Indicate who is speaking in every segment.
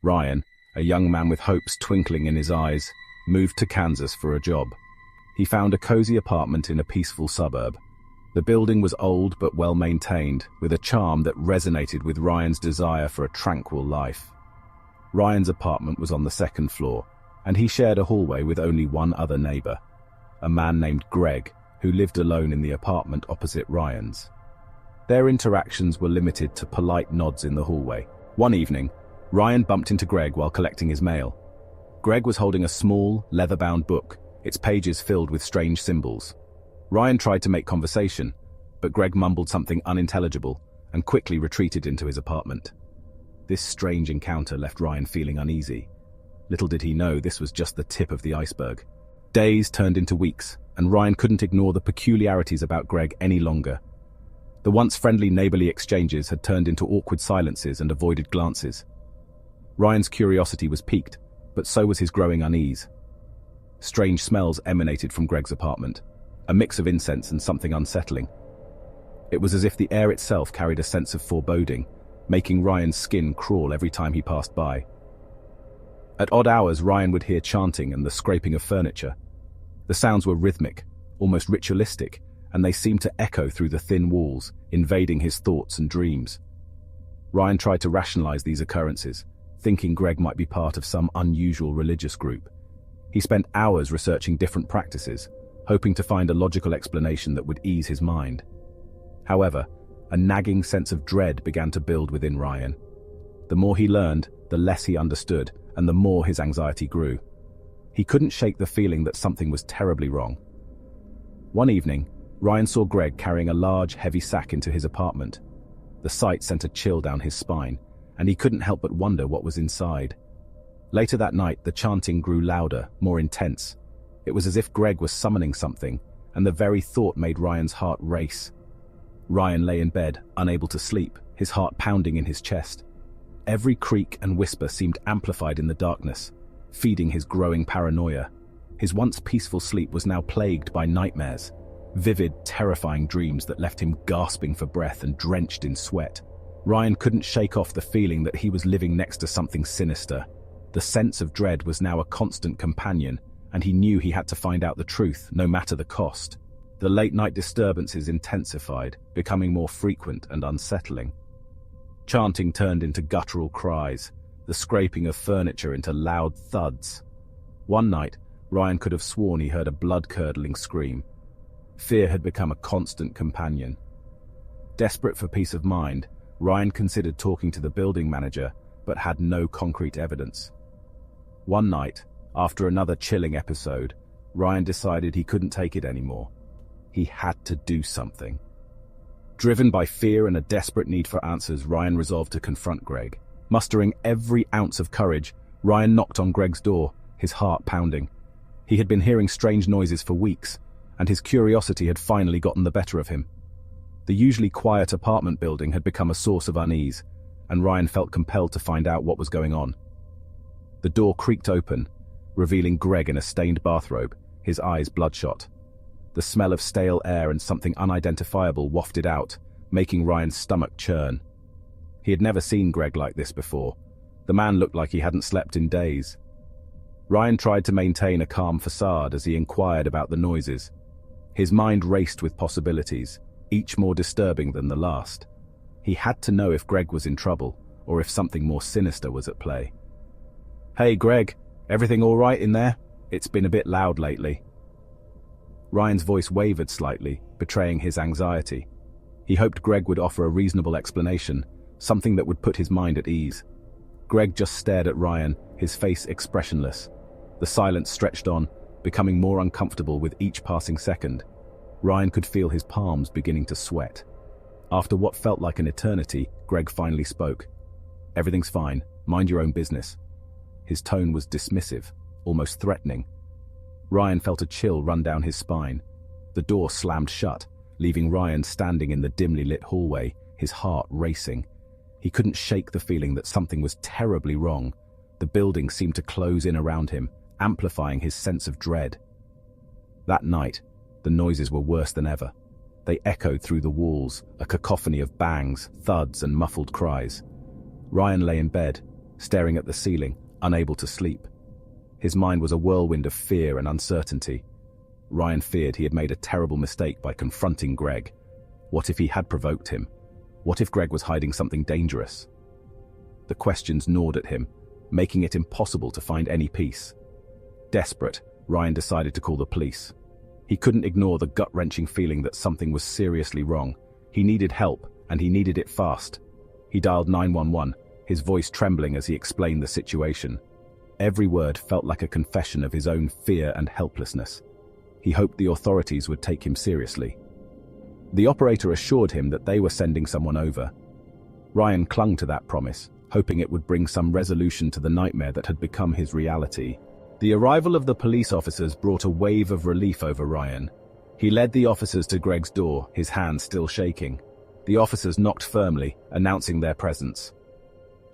Speaker 1: Ryan, a young man with hopes twinkling in his eyes, moved to Kansas for a job. He found a cozy apartment in a peaceful suburb. The building was old but well-maintained, with a charm that resonated with Ryan's desire for a tranquil life. Ryan's apartment was on the second floor, and he shared a hallway with only one other neighbor, a man named Greg, who lived alone in the apartment opposite Ryan's. Their interactions were limited to polite nods in the hallway. One evening, Ryan bumped into Greg while collecting his mail. Greg was holding a small, leather-bound book, its pages filled with strange symbols. Ryan tried to make conversation, but Greg mumbled something unintelligible and quickly retreated into his apartment. This strange encounter left Ryan feeling uneasy. Little did he know this was just the tip of the iceberg. Days turned into weeks, and Ryan couldn't ignore the peculiarities about Greg any longer. The once friendly neighborly exchanges had turned into awkward silences and avoided glances. Ryan's curiosity was piqued, but so was his growing unease. Strange smells emanated from Greg's apartment, a mix of incense and something unsettling. It was as if the air itself carried a sense of foreboding, making Ryan's skin crawl every time he passed by. At odd hours, Ryan would hear chanting and the scraping of furniture. The sounds were rhythmic, almost ritualistic, and they seemed to echo through the thin walls, invading his thoughts and dreams. Ryan tried to rationalize these occurrences, thinking Greg might be part of some unusual religious group. He spent hours researching different practices, hoping to find a logical explanation that would ease his mind. However, a nagging sense of dread began to build within Ryan. The more he learned, the less he understood, and the more his anxiety grew. He couldn't shake the feeling that something was terribly wrong. One evening, Ryan saw Greg carrying a large, heavy sack into his apartment. The sight sent a chill down his spine, and he couldn't help but wonder what was inside. Later that night, the chanting grew louder, more intense. It was as if Greg was summoning something, and the very thought made Ryan's heart race. Ryan lay in bed, unable to sleep, his heart pounding in his chest. Every creak and whisper seemed amplified in the darkness, feeding his growing paranoia. His once peaceful sleep was now plagued by nightmares, vivid, terrifying dreams that left him gasping for breath and drenched in sweat. Ryan couldn't shake off the feeling that he was living next to something sinister. The sense of dread was now a constant companion, and he knew he had to find out the truth, no matter the cost. The late-night disturbances intensified, becoming more frequent and unsettling. Chanting turned into guttural cries, the scraping of furniture into loud thuds. One night, Ryan could have sworn he heard a blood-curdling scream. Fear had become a constant companion. Desperate for peace of mind, Ryan considered talking to the building manager, but had no concrete evidence. One night, after another chilling episode, Ryan decided he couldn't take it anymore. He had to do something. Driven by fear and a desperate need for answers, Ryan resolved to confront Greg. Mustering every ounce of courage, Ryan knocked on Greg's door, his heart pounding. He had been hearing strange noises for weeks, and his curiosity had finally gotten the better of him. The usually quiet apartment building had become a source of unease, and Ryan felt compelled to find out what was going on. The door creaked open, revealing Greg in a stained bathrobe, his eyes bloodshot. The smell of stale air and something unidentifiable wafted out, making Ryan's stomach churn. He had never seen Greg like this before. The man looked like he hadn't slept in days. Ryan tried to maintain a calm facade as he inquired about the noises. His mind raced with possibilities, each more disturbing than the last. He had to know if Greg was in trouble, or if something more sinister was at play. "Hey Greg, everything all right in there? It's been a bit loud lately." Ryan's voice wavered slightly, betraying his anxiety. He hoped Greg would offer a reasonable explanation, something that would put his mind at ease. Greg just stared at Ryan, his face expressionless. The silence stretched on, becoming more uncomfortable with each passing second. Ryan could feel his palms beginning to sweat. After what felt like an eternity, Greg finally spoke. "Everything's fine, mind your own business." His tone was dismissive, almost threatening. Ryan felt a chill run down his spine. The door slammed shut, leaving Ryan standing in the dimly lit hallway, his heart racing. He couldn't shake the feeling that something was terribly wrong. The building seemed to close in around him, amplifying his sense of dread. That night, the noises were worse than ever. They echoed through the walls, a cacophony of bangs, thuds, and muffled cries. Ryan lay in bed, staring at the ceiling, unable to sleep. His mind was a whirlwind of fear and uncertainty. Ryan feared he had made a terrible mistake by confronting Greg. What if he had provoked him? What if Greg was hiding something dangerous? The questions gnawed at him, making it impossible to find any peace. Desperate, Ryan decided to call the police. He couldn't ignore the gut-wrenching feeling that something was seriously wrong. He needed help, and he needed it fast. He dialed 911, his voice trembling as he explained the situation. Every word felt like a confession of his own fear and helplessness. He hoped the authorities would take him seriously. The operator assured him that they were sending someone over. Ryan clung to that promise, hoping it would bring some resolution to the nightmare that had become his reality. The arrival of the police officers brought a wave of relief over Ryan. He led the officers to Greg's door, his hands still shaking. The officers knocked firmly, announcing their presence.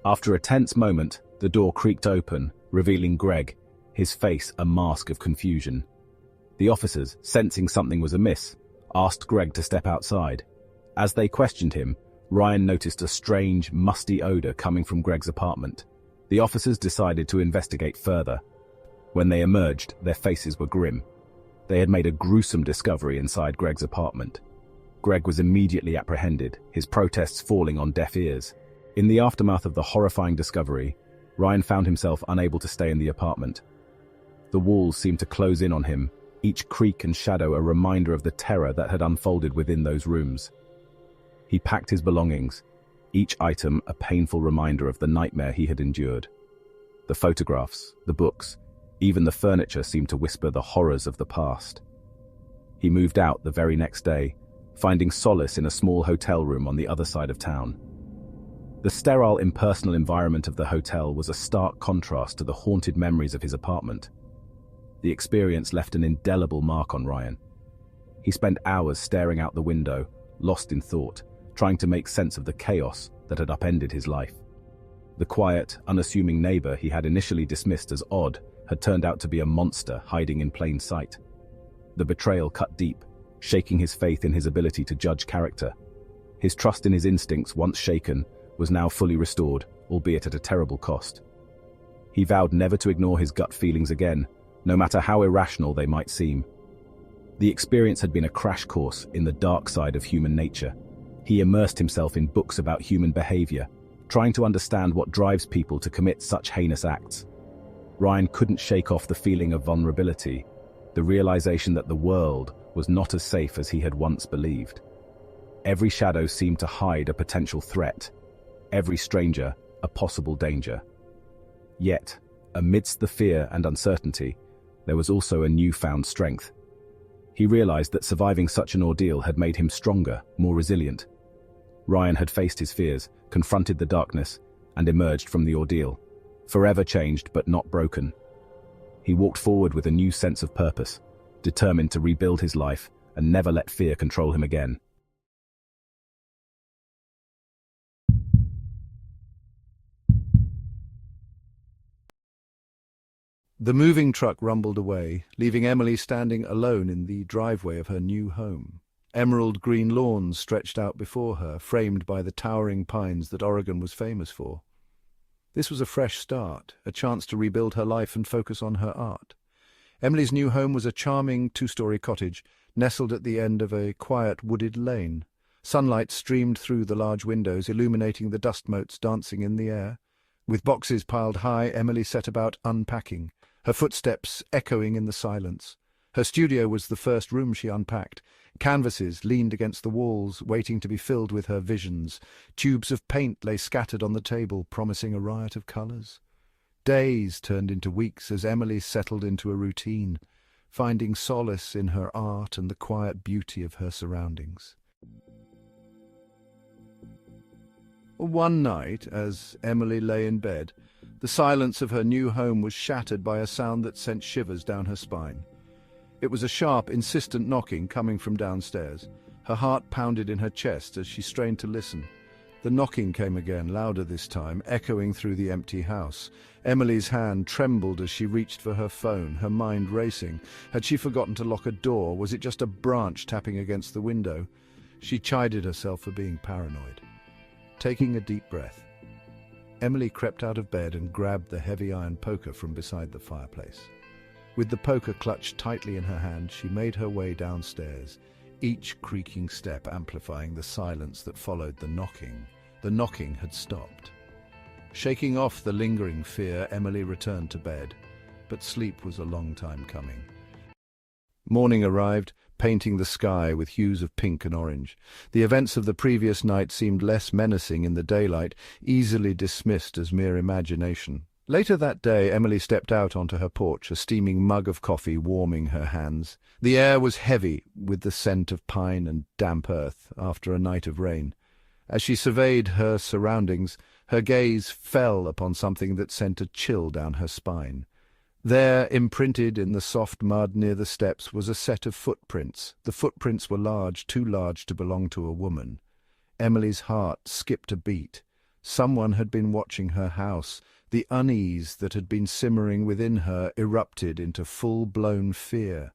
Speaker 1: After a tense moment, the door creaked open, revealing Greg, his face a mask of confusion. The officers, sensing something was amiss, asked Greg to step outside. As they questioned him, Ryan noticed a strange, musty odor coming from Greg's apartment. The officers decided to investigate further. When they emerged, their faces were grim. They had made a gruesome discovery inside Greg's apartment. Greg was immediately apprehended, his protests falling on deaf ears. In the aftermath of the horrifying discovery, Ryan found himself unable to stay in the apartment. The walls seemed to close in on him, each creak and shadow a reminder of the terror that had unfolded within those rooms. He packed his belongings, each item a painful reminder of the nightmare he had endured. The photographs, the books, even the furniture seemed to whisper the horrors of the past. He moved out the very next day, finding solace in a small hotel room on the other side of town. The sterile, impersonal environment of the hotel was a stark contrast to the haunted memories of his apartment. The experience left an indelible mark on Ryan. He spent hours staring out the window, lost in thought, trying to make sense of the chaos that had upended his life. The quiet, unassuming neighbor he had initially dismissed as odd had turned out to be a monster hiding in plain sight. The betrayal cut deep, shaking his faith in his ability to judge character. His trust in his instincts, once shaken, was now fully restored, albeit at a terrible cost. He vowed never to ignore his gut feelings again, no matter how irrational they might seem. The experience had been a crash course in the dark side of human nature. He immersed himself in books about human behavior, trying to understand what drives people to commit such heinous acts. Ryan couldn't shake off the feeling of vulnerability, the realization that the world was not as safe as he had once believed. Every shadow seemed to hide a potential threat, every stranger a possible danger. Yet, amidst the fear and uncertainty, there was also a newfound strength. He realized that surviving such an ordeal had made him stronger, more resilient. Ryan had faced his fears, confronted the darkness, and emerged from the ordeal, forever changed but not broken. He walked forward with a new sense of purpose, determined to rebuild his life and never let fear control him again.
Speaker 2: The moving truck rumbled away, leaving Emily standing alone in the driveway of her new home. Emerald green lawns stretched out before her, framed by the towering pines that Oregon was famous for. This was a fresh start, a chance to rebuild her life and focus on her art. Emily's new home was a charming two-story cottage, nestled at the end of a quiet wooded lane. Sunlight streamed through the large windows, illuminating the dust motes dancing in the air. With boxes piled high, Emily set about unpacking, her footsteps echoing in the silence. Her studio was the first room she unpacked. Canvases leaned against the walls, waiting to be filled with her visions. Tubes of paint lay scattered on the table, promising a riot of colours. Days turned into weeks as Emily settled into a routine, finding solace in her art and the quiet beauty of her surroundings. One night, as Emily lay in bed, the silence of her new home was shattered by a sound that sent shivers down her spine. It was a sharp, insistent knocking coming from downstairs. Her heart pounded in her chest as she strained to listen. The knocking came again, louder this time, echoing through the empty house. Emily's hand trembled as she reached for her phone, her mind racing. Had she forgotten to lock a door? Was it just a branch tapping against the window? She chided herself for being paranoid. Taking a deep breath, Emily crept out of bed and grabbed the heavy iron poker from beside the fireplace. With the poker clutched tightly in her hand, she made her way downstairs, each creaking step amplifying the silence that followed the knocking. The knocking had stopped. Shaking off the lingering fear, Emily returned to bed, but sleep was a long time coming. Morning arrived, painting the sky with hues of pink and orange. The events of the previous night seemed less menacing in the daylight, easily dismissed as mere imagination. Later that day, Emily stepped out onto her porch, a steaming mug of coffee warming her hands. The air was heavy with the scent of pine and damp earth after a night of rain. As she surveyed her surroundings, her gaze fell upon something that sent a chill down her spine. There, imprinted in the soft mud near the steps, was a set of footprints. The footprints were large, too large to belong to a woman. Emily's heart skipped a beat. Someone had been watching her house. The unease that had been simmering within her erupted into full-blown fear.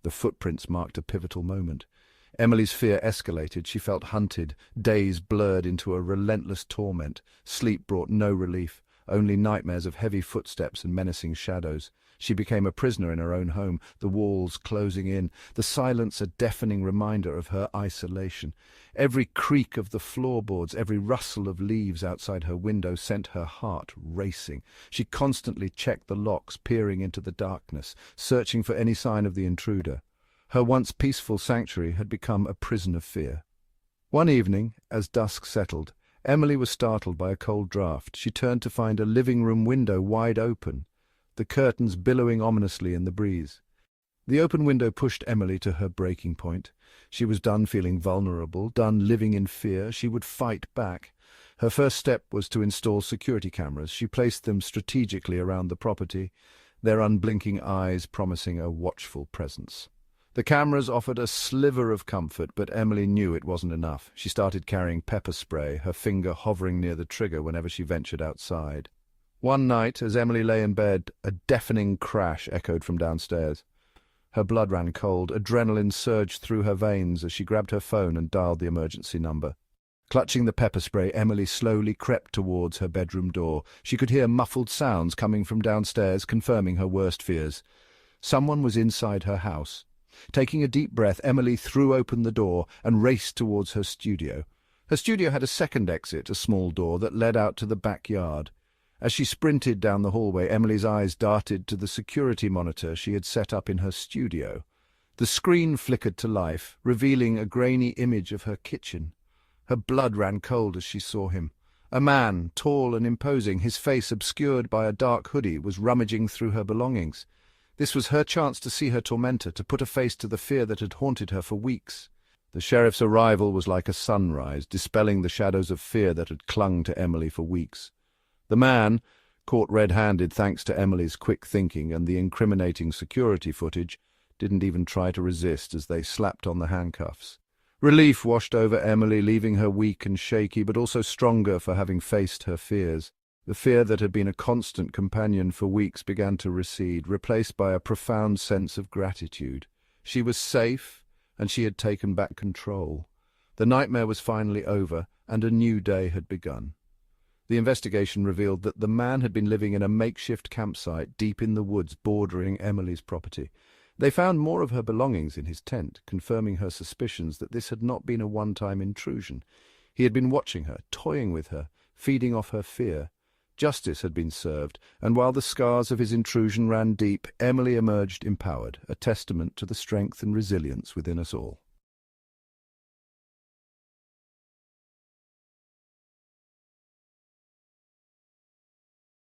Speaker 2: The footprints marked a pivotal moment. Emily's fear escalated. She felt hunted. Days blurred into a relentless torment. Sleep brought no relief, only nightmares of heavy footsteps and menacing shadows. She became a prisoner in her own home, the walls closing in, the silence a deafening reminder of her isolation. Every creak of the floorboards, every rustle of leaves outside her window sent her heart racing. She constantly checked the locks, peering into the darkness, searching for any sign of the intruder. Her once peaceful sanctuary had become a prison of fear. One evening, as dusk settled, Emily was startled by a cold draught. She turned to find a living room window wide open, the curtains billowing ominously in the breeze. The open window pushed Emily to her breaking point. She was done feeling vulnerable, done living in fear. She would fight back. Her first step was to install security cameras. She placed them strategically around the property, their unblinking eyes promising a watchful presence. The cameras offered a sliver of comfort, but Emily knew it wasn't enough. She started carrying pepper spray, her finger hovering near the trigger whenever she ventured outside. One night, as Emily lay in bed, a deafening crash echoed from downstairs. Her blood ran cold. Adrenaline surged through her veins as she grabbed her phone and dialed the emergency number. Clutching the pepper spray, Emily slowly crept towards her bedroom door. She could hear muffled sounds coming from downstairs, confirming her worst fears. Someone was inside her house. Taking a deep breath, Emily threw open the door and raced towards her studio. Her studio had a second exit, a small door that led out to the backyard. As she sprinted down the hallway, Emily's eyes darted to the security monitor she had set up in her studio. The screen flickered to life, revealing a grainy image of her kitchen. Her blood ran cold as she saw him. A man, tall and imposing, his face obscured by a dark hoodie, was rummaging through her belongings. This was her chance to see her tormentor, to put a face to the fear that had haunted her for weeks. The sheriff's arrival was like a sunrise, dispelling the shadows of fear that had clung to Emily for weeks. The man, caught red-handed thanks to Emily's quick thinking and the incriminating security footage, didn't even try to resist as they slapped on the handcuffs. Relief washed over Emily, leaving her weak and shaky, but also stronger for having faced her fears. The fear that had been a constant companion for weeks began to recede, replaced by a profound sense of gratitude. She was safe, and she had taken back control. The nightmare was finally over, and a new day had begun. The investigation revealed that the man had been living in a makeshift campsite deep in the woods bordering Emily's property. They found more of her belongings in his tent, confirming her suspicions that this had not been a one-time intrusion. He had been watching her, toying with her, feeding off her fear. Justice had been served, and while the scars of his intrusion ran deep, Emily emerged empowered, a testament to the strength and resilience within us all.